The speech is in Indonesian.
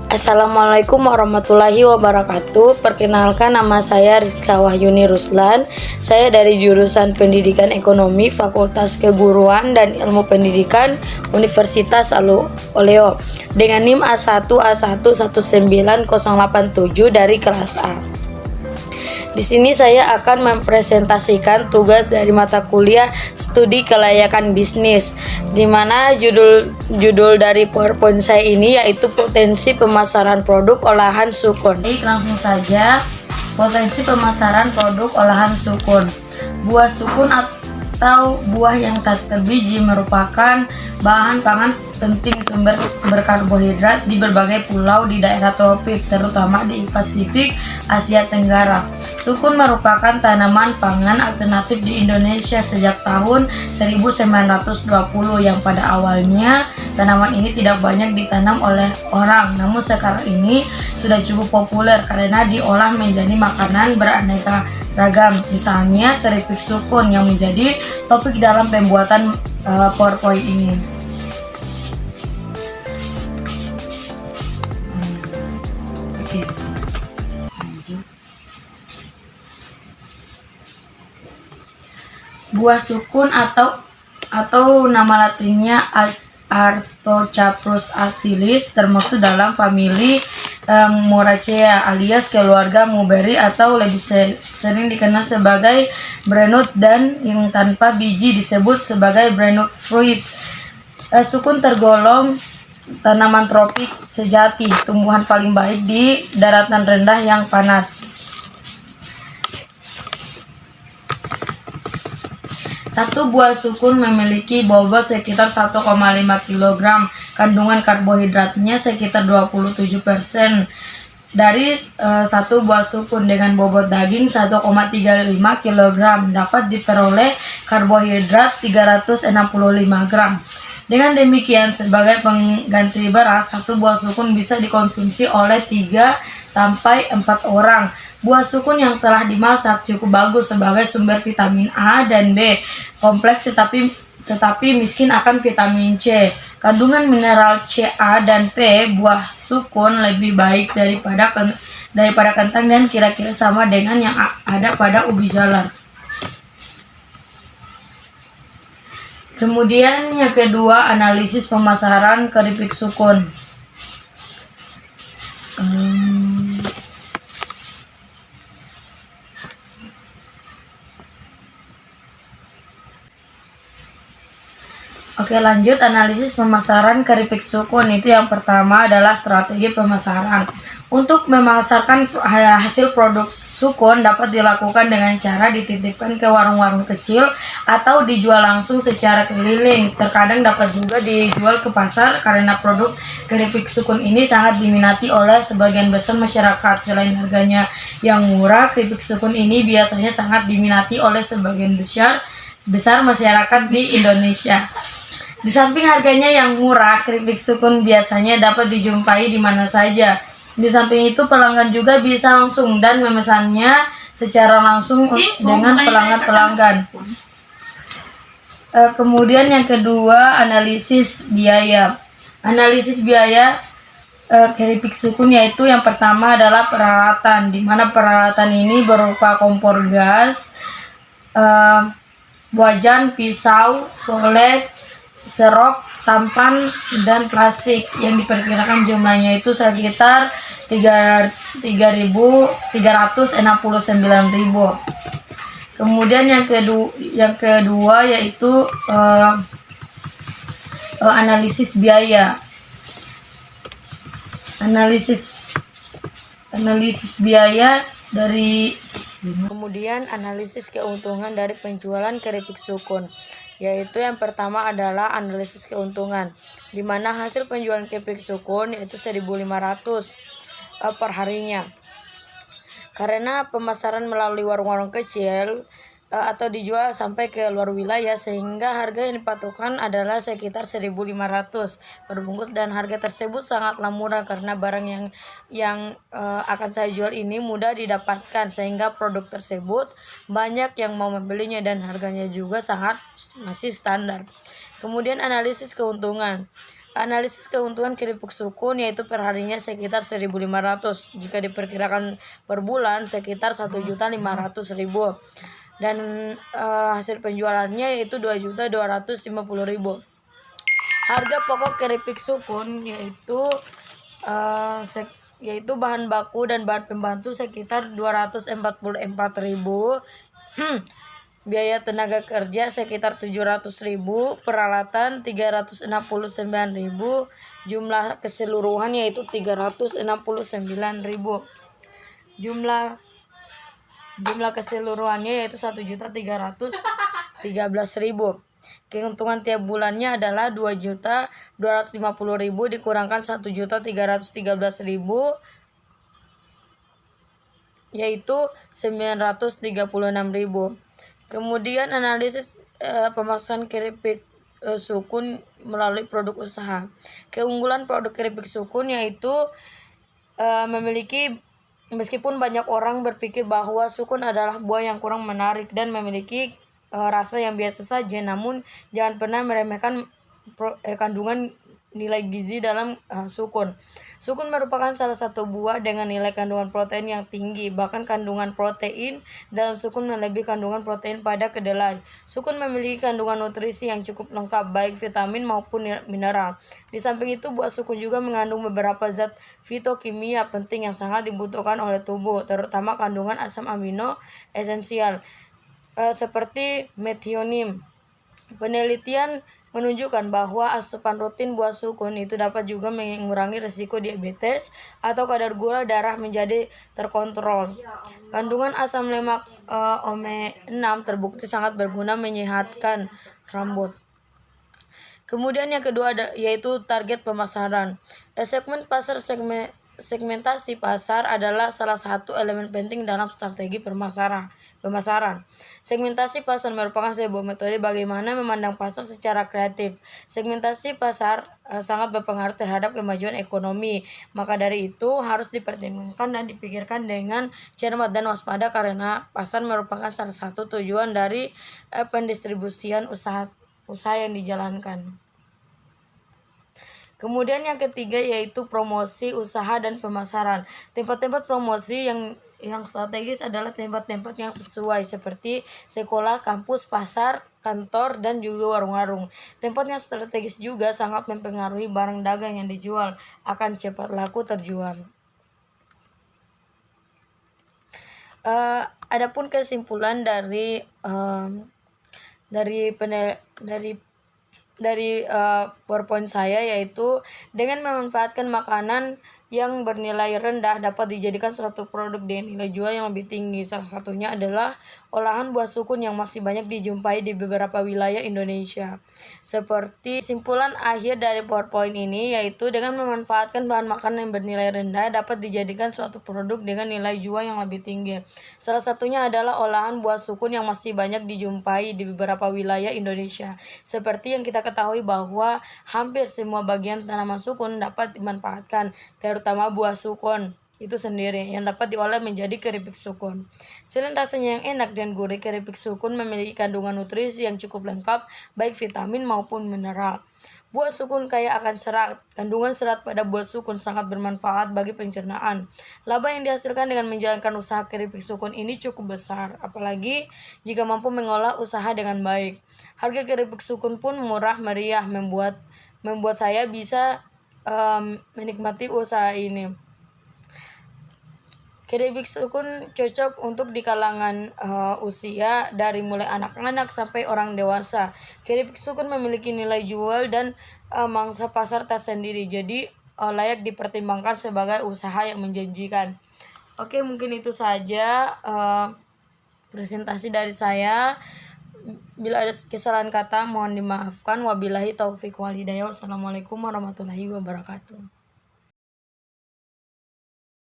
Assalamualaikum warahmatullahi wabarakatuh. Perkenalkan, nama saya Rizka Wahyuni Ruslan. Saya dari jurusan Pendidikan Ekonomi Fakultas Keguruan dan Ilmu Pendidikan Universitas Alumni Oleo dengan NIM A1A11987 dari kelas A. Di sini saya akan mempresentasikan tugas dari mata kuliah Studi Kelayakan Bisnis, di mana judul dari PowerPoint saya ini yaitu potensi pemasaran produk olahan sukun. Baik, langsung saja. Potensi pemasaran produk olahan sukun. Buah sukun atau buah yang tak terbiji merupakan bahan pangan penting sumber berkarbohidrat di berbagai pulau di daerah tropik, terutama di Pasifik Asia Tenggara. Sukun merupakan tanaman pangan alternatif di Indonesia sejak tahun 1920 yang pada awalnya tanaman ini tidak banyak ditanam oleh orang, namun sekarang ini sudah cukup populer karena diolah menjadi makanan beraneka ragam, misalnya keripik sukun yang menjadi topik dalam pembuatan PowerPoint ini. Buah sukun atau nama latinnya Artocaprus altilis termasuk dalam famili Moraceae alias keluarga mulberry atau lebih sering dikenal sebagai breadnut dan yang tanpa biji disebut sebagai breadnut fruit. Sukun tergolong tanaman tropik sejati, tumbuhan paling baik di daratan rendah yang panas. Satu buah sukun memiliki bobot sekitar 1,5 kg, kandungan karbohidratnya sekitar 27%. Dari satu buah sukun dengan bobot daging 1,35 kg dapat diperoleh karbohidrat 365 gram. Dengan demikian, sebagai pengganti beras, satu buah sukun bisa dikonsumsi oleh 3-4 orang. Buah sukun yang telah dimasak cukup bagus sebagai sumber vitamin A dan B kompleks tetapi miskin akan vitamin C. Kandungan mineral C, A, dan P buah sukun lebih baik daripada kentang dan kira-kira sama dengan yang ada pada ubi jalar. Kemudian yang kedua, analisis pemasaran keripik sukun. Oke, lanjut analisis pemasaran keripik sukun. Itu yang pertama adalah strategi pemasaran. Untuk memasarkan hasil produk sukun dapat dilakukan dengan cara dititipkan ke warung-warung kecil atau dijual langsung secara keliling. Terkadang dapat juga dijual ke pasar karena produk keripik sukun ini sangat diminati oleh sebagian besar masyarakat. Selain harganya yang murah, keripik sukun ini biasanya sangat diminati oleh sebagian besar masyarakat di Indonesia. Di samping harganya yang murah, keripik sukun biasanya dapat dijumpai di mana saja. Di samping itu, pelanggan juga bisa langsung dan memesannya secara langsung dengan pelanggan-pelanggan. Kemudian yang kedua, analisis biaya. Analisis biaya keripik sukun yaitu yang pertama adalah peralatan, di mana peralatan ini berupa kompor gas, wajan, pisau, solet, serok, tampan, dan plastik yang diperkirakan jumlahnya itu sekitar 3.369.000. Kemudian yang kedua yaitu analisis biaya. Analisis biaya dari kemudian analisis keuntungan dari penjualan keripik sukun, yaitu yang pertama adalah analisis keuntungan, di mana hasil penjualan keripik sukun yaitu 1.500 per harinya. Karena pemasaran melalui warung-warung kecil atau dijual sampai ke luar wilayah, sehingga harga yang dipatokan adalah sekitar 1.500 per bungkus, dan harga tersebut sangatlah murah karena barang yang akan saya jual ini mudah didapatkan, sehingga produk tersebut banyak yang mau membelinya dan harganya juga masih standar. Kemudian analisis keuntungan. Analisis keuntungan keripik sukun yaitu perharinya sekitar 1.500, jika diperkirakan per bulan sekitar 1.500.000, dan hasil penjualannya yaitu 2.250.000. Harga pokok keripik sukun yaitu bahan baku dan bahan pembantu sekitar 244.000, biaya tenaga kerja sekitar 700.000, peralatan 369.000, jumlah keseluruhan yaitu 369.000. Jumlah keseluruhannya yaitu 1.313.000. Keuntungan tiap bulannya adalah 2.250.000 dikurangkan 1.313.000, yaitu 936.000. Kemudian analisis pemasaran keripik sukun melalui produk usaha. Keunggulan produk keripik sukun yaitu meskipun banyak orang berpikir bahwa sukun adalah buah yang kurang menarik dan memiliki rasa yang biasa saja, namun jangan pernah meremehkan kandungan nilai gizi dalam sukun. Sukun merupakan salah satu buah dengan nilai kandungan protein yang tinggi. Bahkan kandungan protein dalam sukun melebihi kandungan protein pada kedelai. Sukun memiliki kandungan nutrisi yang cukup lengkap, baik vitamin maupun mineral. Di samping itu, buah sukun juga mengandung beberapa zat fitokimia penting yang sangat dibutuhkan oleh tubuh, terutama kandungan asam amino esensial seperti metionin. Penelitian menunjukkan bahwa asupan rutin buah sukun itu dapat juga mengurangi risiko diabetes atau kadar gula darah menjadi terkontrol. Kandungan asam lemak omega-6 terbukti sangat berguna menyehatkan rambut. Kemudian yang kedua yaitu target pemasaran. Segmentasi pasar adalah salah satu elemen penting dalam strategi pemasaran. Segmentasi pasar merupakan sebuah metode bagaimana memandang pasar secara kreatif. Segmentasi pasar sangat berpengaruh terhadap kemajuan ekonomi. Maka dari itu harus dipertimbangkan dan dipikirkan dengan cermat dan waspada, karena pasar merupakan salah satu tujuan dari pendistribusian usaha yang dijalankan. Kemudian yang ketiga yaitu promosi usaha dan pemasaran. Tempat-tempat promosi yang strategis adalah tempat-tempat yang sesuai seperti sekolah, kampus, pasar, kantor, dan juga warung-warung. Tempat yang strategis juga sangat mempengaruhi barang dagang yang dijual akan cepat laku terjual. Adapun kesimpulan dari PowerPoint saya yaitu dengan memanfaatkan makanan yang bernilai rendah dapat dijadikan suatu produk dengan nilai jual yang lebih tinggi. Salah satunya adalah olahan buah sukun yang masih banyak dijumpai di beberapa wilayah Indonesia. Seperti simpulan akhir dari PowerPoint ini yaitu dengan memanfaatkan bahan makanan yang bernilai rendah dapat dijadikan suatu produk dengan nilai jual yang lebih tinggi. Salah satunya adalah olahan buah sukun yang masih banyak dijumpai di beberapa wilayah Indonesia. Seperti yang kita ketahui bahwa hampir semua bagian tanaman sukun dapat dimanfaatkan, terutama buah sukun itu sendiri yang dapat diolah menjadi keripik sukun. Selain rasanya yang enak dan gurih, keripik sukun memiliki kandungan nutrisi yang cukup lengkap, baik vitamin maupun mineral. Buah sukun kaya akan serat. Kandungan serat pada buah sukun sangat bermanfaat bagi pencernaan. Laba yang dihasilkan dengan menjalankan usaha keripik sukun ini cukup besar, apalagi jika mampu mengolah usaha dengan baik. Harga keripik sukun pun murah meriah, membuat saya bisa menikmati usaha ini. Keripik sukun cocok untuk di kalangan usia dari mulai anak-anak sampai orang dewasa. Keripik sukun memiliki nilai jual dan mangsa pasar tersendiri, jadi layak dipertimbangkan sebagai usaha yang menjanjikan. Oke, mungkin itu saja presentasi dari saya. Bila ada kesalahan kata mohon dimaafkan. Wabillahi taufiq wal hidayah. Wassalamualaikum warahmatullahi wabarakatuh.